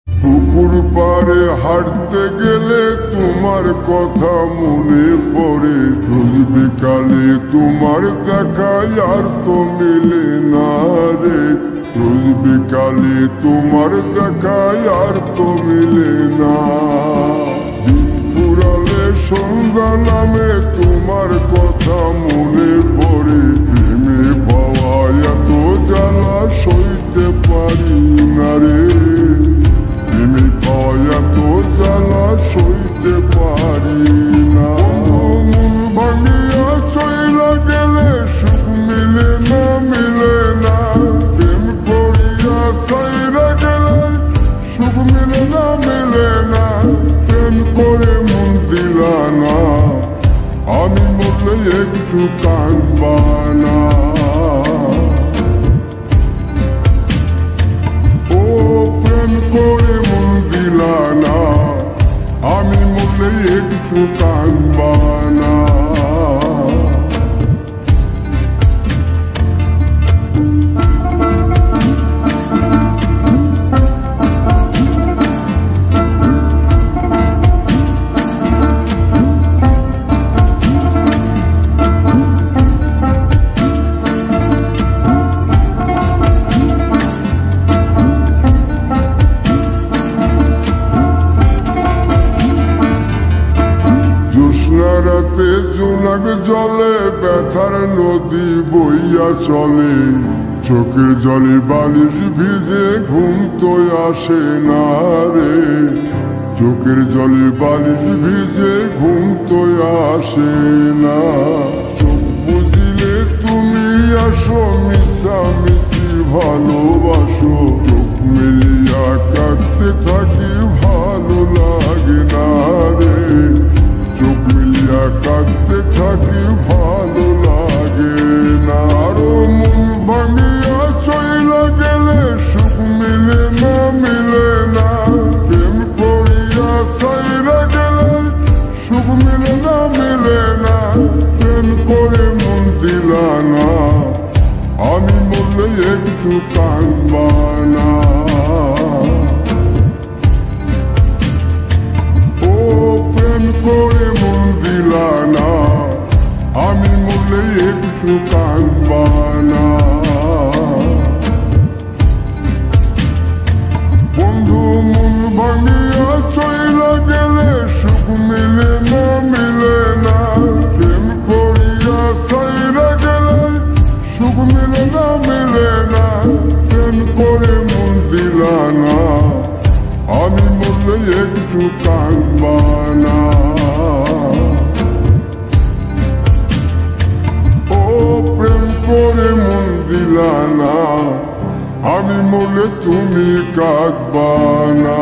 পুকুর পাড়ে হাঁটতে গেলে তোমার কথা মনে পড়ে, রোজ বিকালে তোমার দেখা আর তো মিলে না রে, রোজ বিকালে তোমার দেখা আর তো মিলে না। দিন ফুরালে সন্ধ্যা নামে তোমার কথা মনে পড়ে, প্রেমে পাওয়া এত জ্বালা সইতে পারি না রে, প্রেমে পাওয়া এত জ্বালা সইতে পারি না। মন ভাঙিয়া চইলা গেলে সুখ মিলে না, মিলে না, প্রেম করিয়া সাইরা গেলে সুখ মিলে না, মিলে না, প্রেম করে মন দিলা না, আমি মরলে একটু কাঁদবা না। ও প্রেম করে মন দিলা না, আমি মরলে একটু কাঁদবা না। রাতে জোনাক জলে ব্যথার নদী বইয়া চলে, চোখের জলে বালিশ ভিজে ঘুম তো আসে না রে, চোখের জলে বালিশ ভিজে ঘুম তো আসে না। চোখ বুঝিলে তুমি আসো, মিশামিশি ভালোবাসো, চোখ মিলিয়া কাঁদতে থাকি ভালো লাগে না রে, চোখ মিলিয়া কাঁদতে থাকি ভালো লাগে না। আরো মন ভাঙিয়া চইলা গেলে সুখ মিলে না, মিলে না, প্রেম করিয়া সাইরা গেলে সুখ মিলে না, মিলে না, প্রেম করে মন দিলা না, আমি মরলে একটু কাঁদবা না। ও প্রেম করে মন দিলা না, আমি মরলে একটু কাঁদবা না। বন্ধু মন ভাঙিয়া চইলা গেলে সুখ মিলে না, মিলে না, প্রেম করিয়া সাইরা গেলে সুখ মিলে না, মিলে না, প্রেম করে মন দিলা না, আমি মরলে একটু কাঁদবা না। ও প্রেম করে মন দিলা না, আমি মরলে তুমি কাঁদবা না।